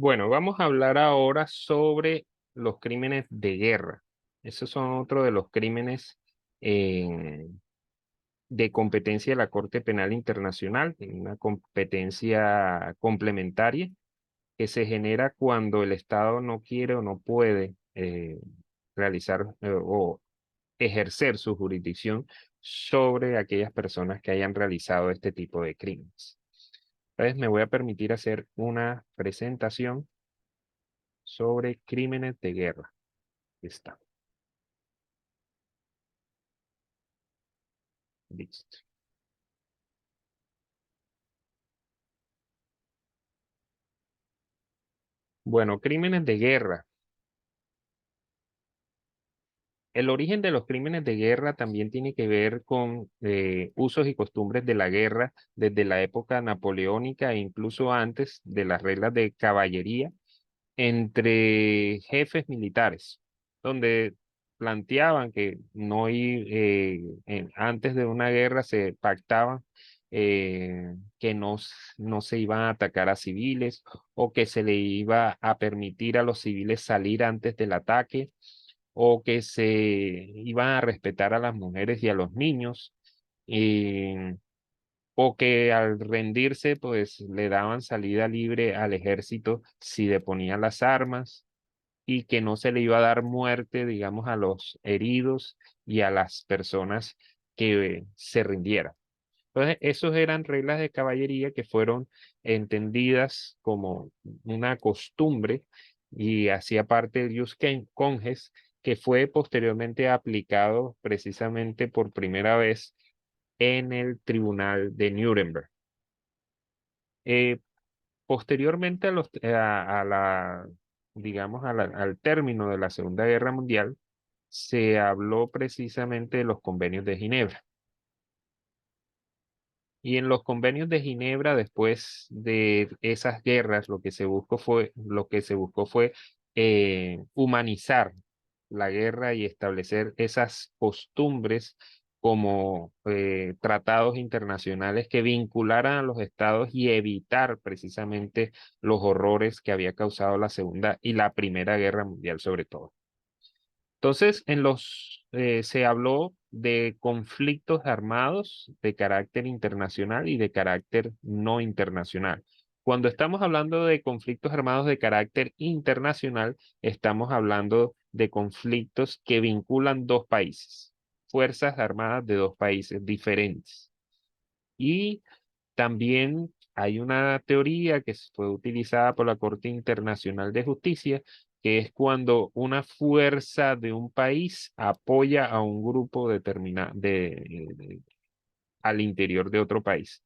Bueno, vamos a hablar ahora sobre los crímenes de guerra. Esos son otro de los crímenes eh, de competencia de la Corte Penal Internacional, una competencia complementaria que se genera cuando el Estado no quiere o no puede realizar o ejercer su jurisdicción sobre aquellas personas que hayan realizado este tipo de crímenes. Entonces, me voy a permitir hacer una presentación sobre crímenes de guerra. Está. Listo. Bueno, crímenes de guerra. El origen de los crímenes de guerra también tiene que ver con usos y costumbres de la guerra desde la época napoleónica e incluso antes de las reglas de caballería entre jefes militares, donde planteaban que antes de una guerra se pactaban que no se iban a atacar a civiles o que se le iba a permitir a los civiles salir antes del ataque o que se iban a respetar a las mujeres y a los niños. eh, o que al rendirse, pues le daban salida libre al ejército si deponían las armas y que no se le iba a dar muerte, digamos, a los heridos y a las personas que se rindieran. Entonces, esos eran reglas de caballería que fueron entendidas como una costumbre y hacía parte del jus cogens, que fue posteriormente aplicado precisamente por primera vez en el Tribunal de Nuremberg. Eh, Posteriormente digamos, al término de la Segunda Guerra Mundial, se habló precisamente de los convenios de Ginebra. Y en los convenios de Ginebra, después de esas guerras, lo que se buscó fue humanizar la guerra y establecer esas costumbres como tratados internacionales que vincularan a los estados y evitar precisamente los horrores que había causado la Segunda y la Primera Guerra Mundial sobre todo. Entonces, se habló de conflictos armados de carácter internacional y de carácter no internacional. Cuando estamos hablando de conflictos armados de carácter internacional, estamos hablando de conflictos que vinculan dos países, fuerzas armadas de dos países diferentes. Y también hay una teoría que fue utilizada por la Corte Internacional de Justicia, que es cuando una fuerza de un país apoya a un grupo determinado al interior de otro país.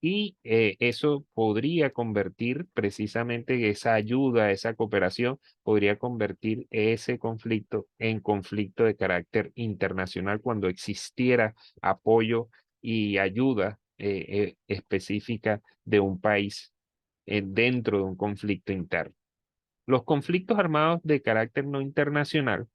Y eso podría convertir precisamente esa ayuda, esa cooperación, podría convertir ese conflicto en conflicto de carácter internacional cuando existiera apoyo y ayuda específica de un país dentro de un conflicto interno. Los conflictos armados de carácter no internacional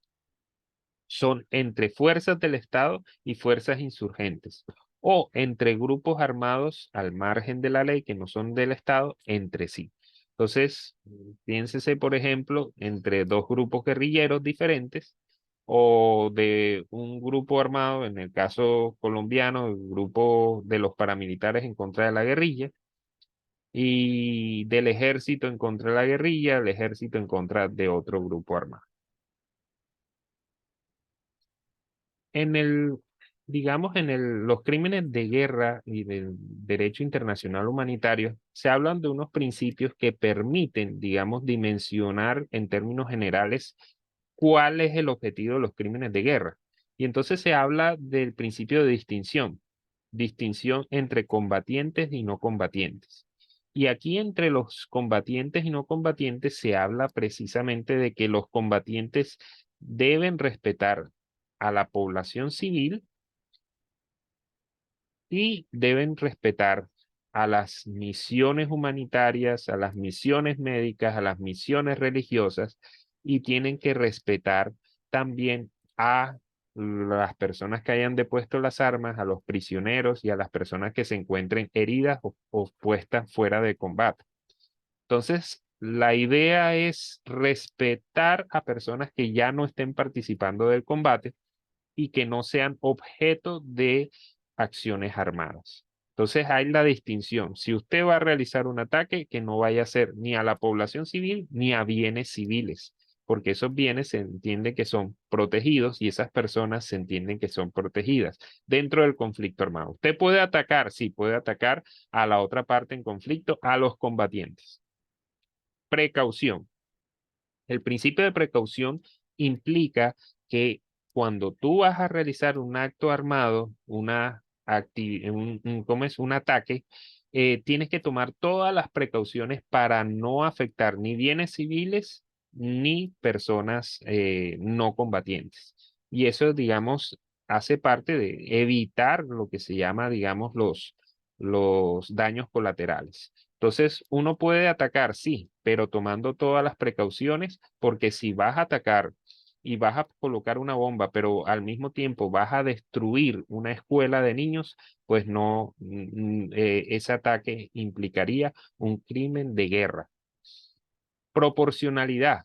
son entre fuerzas del Estado y fuerzas insurgentes, o entre grupos armados al margen de la ley que no son del Estado entre sí. Entonces, piénsese, por ejemplo, entre dos grupos guerrilleros diferentes o de un grupo armado, en el caso colombiano, el grupo de los paramilitares en contra de la guerrilla, y del ejército en contra de la guerrilla, el ejército en contra de otro grupo armado. En digamos, los crímenes de guerra y del derecho internacional humanitario, se hablan de unos principios que permiten, digamos, dimensionar en términos generales cuál es el objetivo de los crímenes de guerra. Y entonces se habla del principio de distinción entre combatientes y no combatientes. Y aquí entre los combatientes y no combatientes se habla precisamente de que los combatientes deben respetar a la población civil y deben respetar a las misiones humanitarias, a las misiones médicas, a las misiones religiosas y tienen que respetar también a las personas que hayan depuesto las armas, a los prisioneros y a las personas que se encuentren heridas o puestas fuera de combate. Entonces, La idea es respetar a personas que ya no estén participando del combate y que no sean objeto de acciones armadas. Entonces hay la distinción. Si usted va a realizar un ataque, que no vaya a ser ni a la población civil ni a bienes civiles, porque esos bienes se entiende que son protegidos y esas personas se entienden que son protegidas dentro del conflicto armado. Usted puede atacar, sí, puede atacar a la otra parte en conflicto, a los combatientes. Precaución. El principio de precaución implica que cuando tú vas a realizar un acto armado, ¿cómo es? Un ataque, tienes que tomar todas las precauciones para no afectar ni bienes civiles ni personas no combatientes. Y eso, digamos, hace parte de evitar lo que se llama, digamos, los daños colaterales. Entonces, uno puede atacar, sí, pero tomando todas las precauciones, porque si vas a atacar y vas a colocar una bomba, pero al mismo tiempo vas a destruir una escuela de niños, pues no, ese ataque implicaría un crimen de guerra. Proporcionalidad.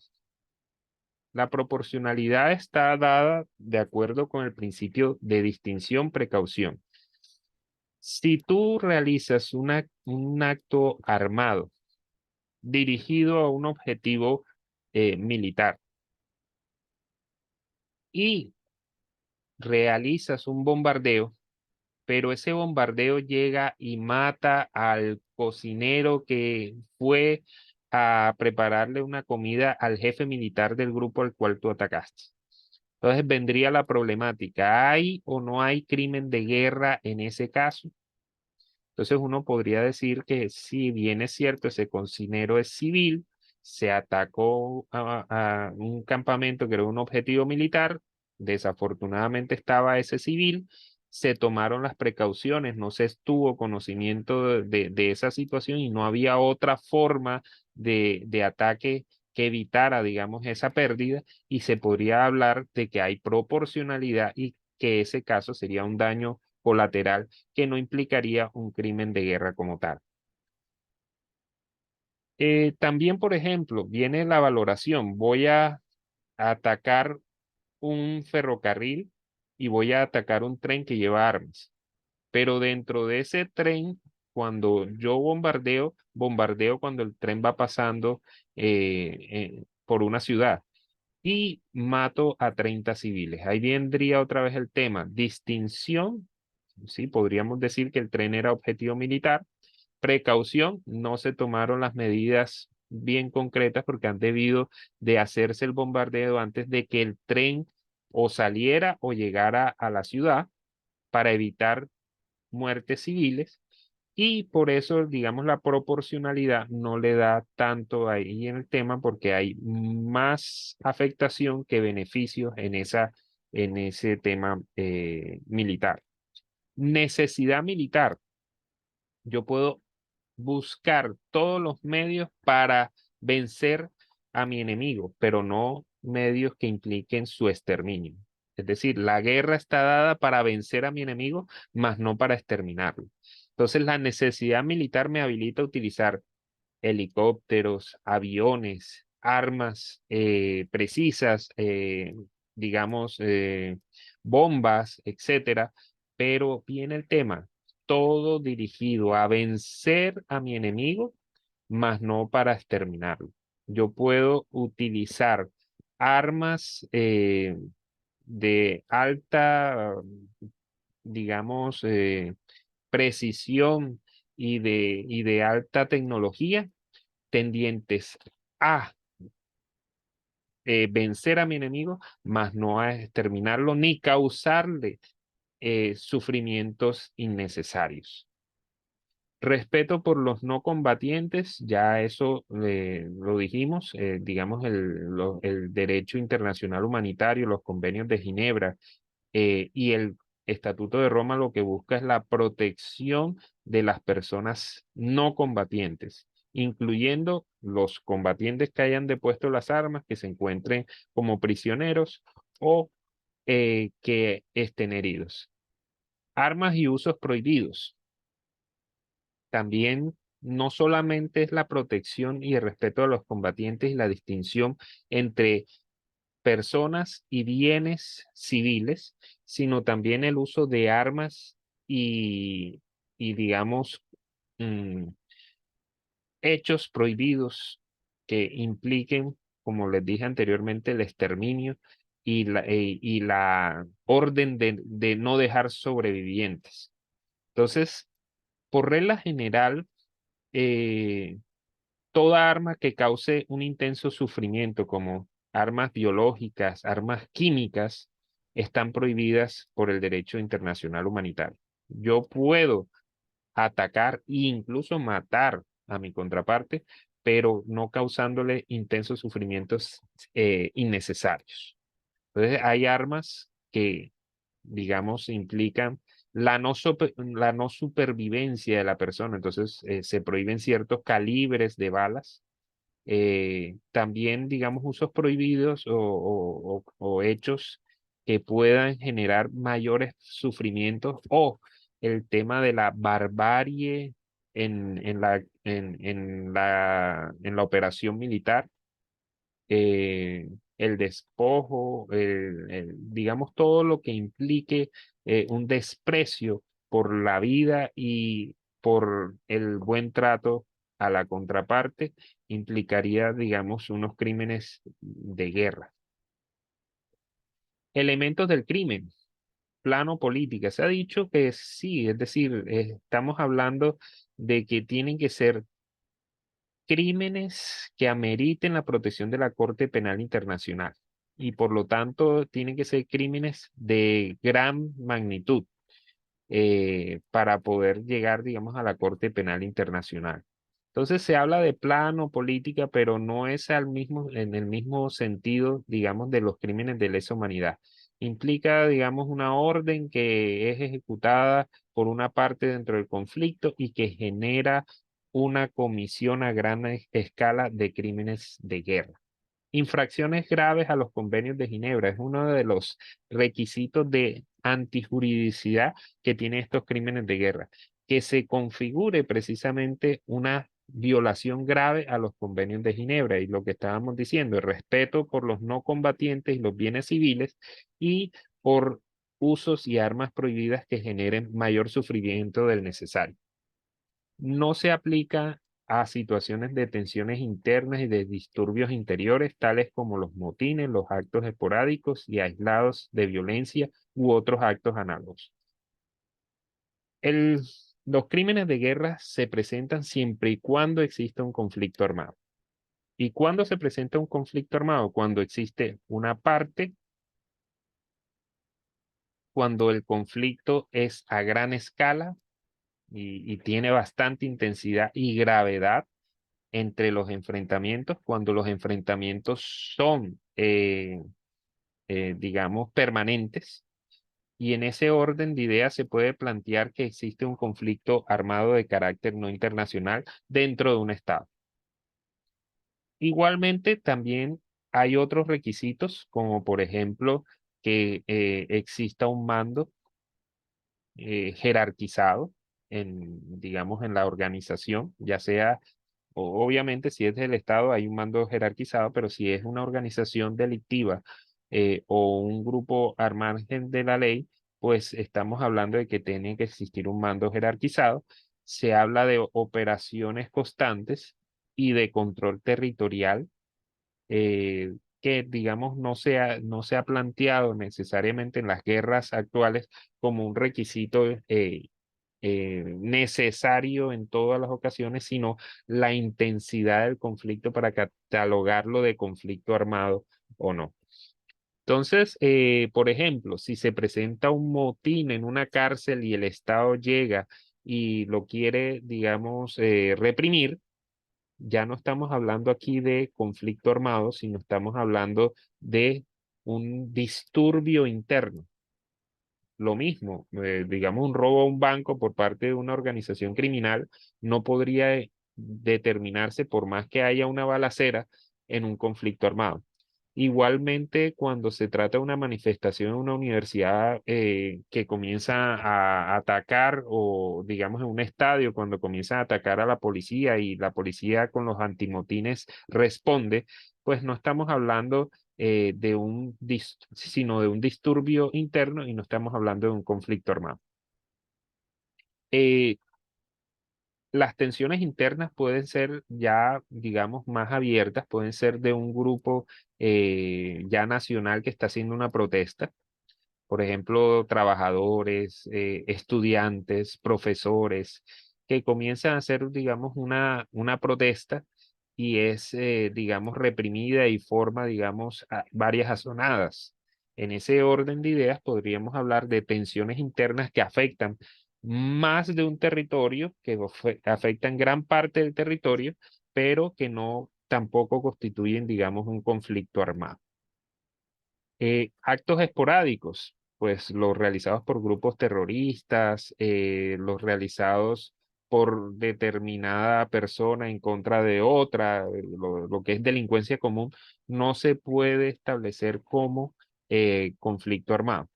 La proporcionalidad está dada de acuerdo con el principio de distinción, precaución. Si tú realizas un acto armado, dirigido a un objetivo militar y realizas un bombardeo, pero ese bombardeo llega y mata al cocinero que fue a prepararle una comida al jefe militar del grupo al cual tú atacaste. Entonces vendría la problemática, ¿hay o no hay crimen de guerra en ese caso? Entonces uno podría decir que si bien es cierto, ese cocinero es civil, se atacó a un campamento que era un objetivo militar, desafortunadamente estaba ese civil, se tomaron las precauciones, no se estuvo conocimiento de esa situación y no había otra forma de ataque que evitara, digamos, esa pérdida y se podría hablar de que hay proporcionalidad y que ese caso sería un daño colateral que no implicaría un crimen de guerra como tal. También, por ejemplo, viene la valoración. Voy a atacar un ferrocarril y voy a atacar un tren que lleva armas. Pero dentro de ese tren, cuando yo bombardeo cuando el tren va pasando por una ciudad y mato a 30 civiles. Ahí vendría otra vez el tema, distinción. Sí, podríamos decir que el tren era objetivo militar. Precaución, no se tomaron las medidas bien concretas porque han debido de hacerse el bombardeo antes de que el tren o saliera o llegara a la ciudad para evitar muertes civiles y por eso, digamos, la proporcionalidad no le da tanto ahí en el tema porque hay más afectación que beneficios en ese tema militar. Necesidad militar. Yo puedo buscar todos los medios para vencer a mi enemigo, pero no medios que impliquen su exterminio. Es decir, la guerra está dada para vencer a mi enemigo, mas no para exterminarlo. Entonces, la necesidad militar me habilita a utilizar helicópteros, aviones, armas precisas, digamos, bombas, etcétera. Pero viene el tema, todo dirigido a vencer a mi enemigo, mas no para exterminarlo. Yo puedo utilizar armas de alta, digamos, precisión y de alta tecnología tendientes a vencer a mi enemigo, mas no a exterminarlo ni causarle sufrimientos innecesarios. Respeto por los no combatientes, ya eso lo dijimos, digamos el derecho internacional humanitario, los convenios de Ginebra y el Estatuto de Roma lo que busca es la protección de las personas no combatientes, incluyendo los combatientes que hayan depuesto las armas, que se encuentren como prisioneros o que estén heridos. Armas y usos prohibidos. También no solamente es la protección y el respeto de los combatientes y la distinción entre personas y bienes civiles, sino también el uso de armas y digamos, mm, hechos prohibidos que impliquen, como les dije anteriormente, el exterminio y la orden de no dejar sobrevivientes. Entonces, por regla general, eh, toda arma que cause un intenso sufrimiento, como armas biológicas, armas químicas, están prohibidas por el derecho internacional humanitario. Yo puedo atacar e incluso matar a mi contraparte, pero no causándole intensos sufrimientos innecesarios. Entonces, hay armas que, digamos, implican la no supervivencia de la persona. Entonces, se prohíben ciertos calibres de balas, también, digamos, usos prohibidos o hechos que puedan generar mayores sufrimientos o el tema de la barbarie en la operación militar, el despojo, digamos, todo lo que implique un desprecio por la vida y por el buen trato a la contraparte, implicaría, digamos, unos crímenes de guerra. Elementos del crimen, plano política. Se ha dicho que sí, es decir, estamos hablando de que tienen que ser crímenes que ameriten la protección de la Corte Penal Internacional y por lo tanto tienen que ser crímenes de gran magnitud para poder llegar, digamos, a la Corte Penal Internacional. Entonces se habla de plano, política, pero no es en el mismo sentido, digamos, de los crímenes de lesa humanidad. Implica, digamos, una orden que es ejecutada por una parte dentro del conflicto y que genera una comisión a gran escala de crímenes de guerra. Infracciones graves a los convenios de Ginebra es uno de los requisitos de antijuridicidad que tienen estos crímenes de guerra, que se configure precisamente una violación grave a los convenios de Ginebra y lo que estábamos diciendo, el respeto por los no combatientes y los bienes civiles y por usos y armas prohibidas que generen mayor sufrimiento del necesario. No se aplica a situaciones de tensiones internas y de disturbios interiores, tales como los motines, los actos esporádicos y aislados de violencia u otros actos análogos. El, los crímenes de guerra se presentan siempre y cuando exista un conflicto armado. ¿Y cuándo se presenta un conflicto armado? Cuando existe una parte, cuando el conflicto es a gran escala y tiene bastante intensidad y gravedad entre los enfrentamientos, cuando los enfrentamientos son, digamos, permanentes. Y en ese orden de ideas se puede plantear que existe un conflicto armado de carácter no internacional dentro de un Estado. Igualmente, también hay otros requisitos, como por ejemplo que exista un mando jerarquizado digamos, en la organización, ya sea obviamente, si es del Estado, hay un mando jerarquizado, pero si es una organización delictiva o un grupo al margen de la ley, pues estamos hablando de que tiene que existir un mando jerarquizado. Se habla de operaciones constantes y de control territorial que, digamos, no se ha planteado necesariamente en las guerras actuales como un requisito necesario en todas las ocasiones, sino la intensidad del conflicto para catalogarlo de conflicto armado o no. Entonces, por ejemplo, si se presenta un motín en una cárcel y el Estado llega y lo quiere, digamos, reprimir, ya no estamos hablando aquí de conflicto armado, sino estamos hablando de un disturbio interno. Lo mismo, digamos, un robo a un banco por parte de una organización criminal no podría determinarse por más que haya una balacera en un conflicto armado. Igualmente, cuando se trata de una manifestación en una universidad que comienza a atacar, o digamos en un estadio, cuando comienza a atacar a la policía y la policía con los antimotines responde, pues no estamos hablando sino de un disturbio interno y no estamos hablando de un conflicto armado. Eh, las tensiones internas pueden ser ya, digamos, más abiertas, pueden ser de un grupo ya nacional que está haciendo una protesta, por ejemplo, trabajadores, estudiantes, profesores, que comienzan a hacer, digamos, una protesta y es, digamos, reprimida y forma, digamos, varias azonadas. En ese orden de ideas podríamos hablar de tensiones internas que afectan más de un territorio, que afectan gran parte del territorio, pero que no tampoco constituyen, digamos, un conflicto armado. Actos esporádicos, pues los realizados por grupos terroristas, los realizados por determinada persona en contra de otra, lo que es delincuencia común, no se puede establecer como conflicto armado.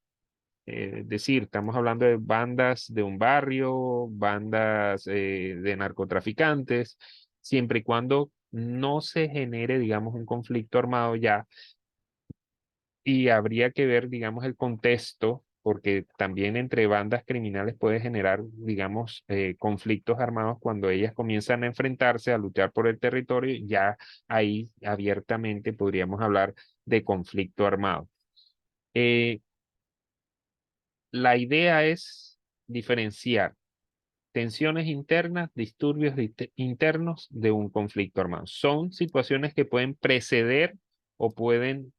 Es decir, estamos hablando de bandas de un barrio, bandas de narcotraficantes, siempre y cuando no se genere, digamos, un conflicto armado ya, y habría que ver, digamos, el contexto, porque también entre bandas criminales puede generar, digamos, conflictos armados cuando ellas comienzan a enfrentarse, a luchar por el territorio, ya ahí abiertamente podríamos hablar de conflicto armado. Eh, la idea es diferenciar tensiones internas, disturbios internos de un conflicto armado. Son situaciones que pueden preceder o pueden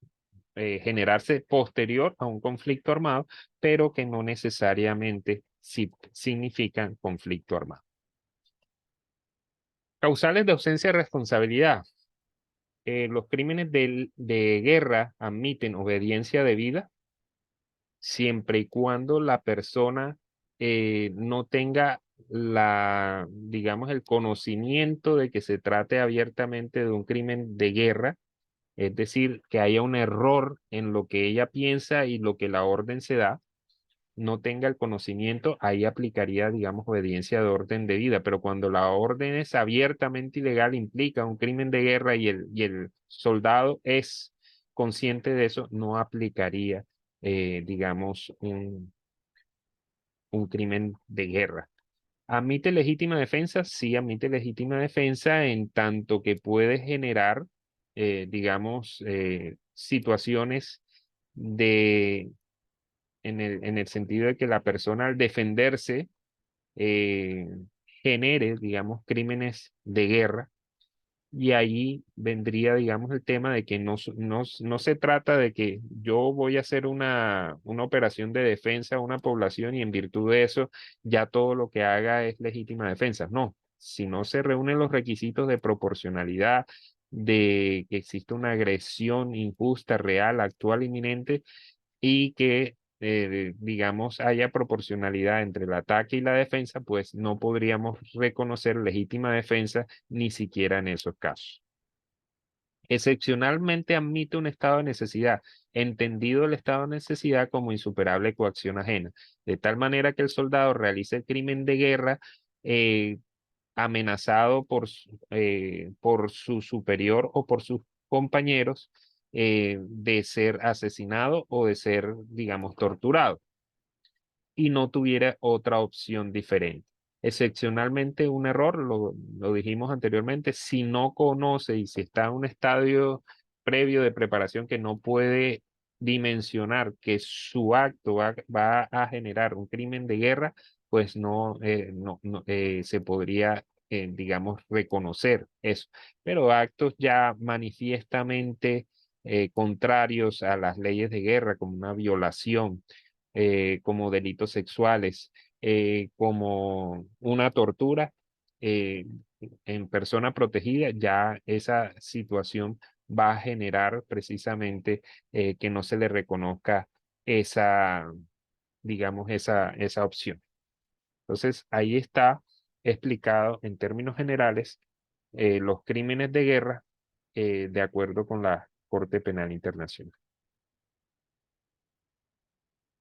generarse posterior a un conflicto armado, pero que no necesariamente significan conflicto armado. Causales de ausencia de responsabilidad. Los crímenes de guerra admiten obediencia debida siempre y cuando la persona no tenga digamos, el conocimiento de que se trate abiertamente de un crimen de guerra, es decir, que haya un error en lo que ella piensa y lo que la orden se da, no tenga el conocimiento, ahí aplicaría, digamos, obediencia de orden de vida. Pero cuando la orden es abiertamente ilegal, implica un crimen de guerra y el soldado es consciente de eso, no aplicaría, digamos, un crimen de guerra. ¿Admite legítima defensa? Sí, admite legítima defensa en tanto que puede generar, digamos, situaciones de, en el sentido de que la persona al defenderse eh, genere, digamos, crímenes de guerra. Y ahí vendría, digamos, el tema de que no se trata de que yo voy a hacer una operación de defensa a una población y en virtud de eso ya todo lo que haga es legítima defensa. No, si no se reúnen los requisitos de proporcionalidad, de que exista una agresión injusta, real, actual, inminente, y que, digamos, haya proporcionalidad entre el ataque y la defensa, pues no podríamos reconocer legítima defensa ni siquiera en esos casos. Excepcionalmente admite un estado de necesidad, entendido el estado de necesidad como insuperable coacción ajena, de tal manera que el soldado realice el crimen de guerra eh, amenazado por su superior o por sus compañeros, de ser asesinado o de ser, digamos, torturado, y no tuviera otra opción diferente. Excepcionalmente un error, lo dijimos anteriormente, si no conoce y si está en un estadio previo de preparación que no puede dimensionar que su acto va a generar un crimen de guerra, pues no se podría, digamos, reconocer eso. Pero actos ya manifiestamente contrarios a las leyes de guerra, como una violación, como delitos sexuales, como una tortura eh, en persona protegida, ya esa situación va a generar precisamente que no se le reconozca esa, digamos, esa opción. Entonces, ahí está explicado en términos generales los crímenes de guerra de acuerdo con Corte Penal Internacional.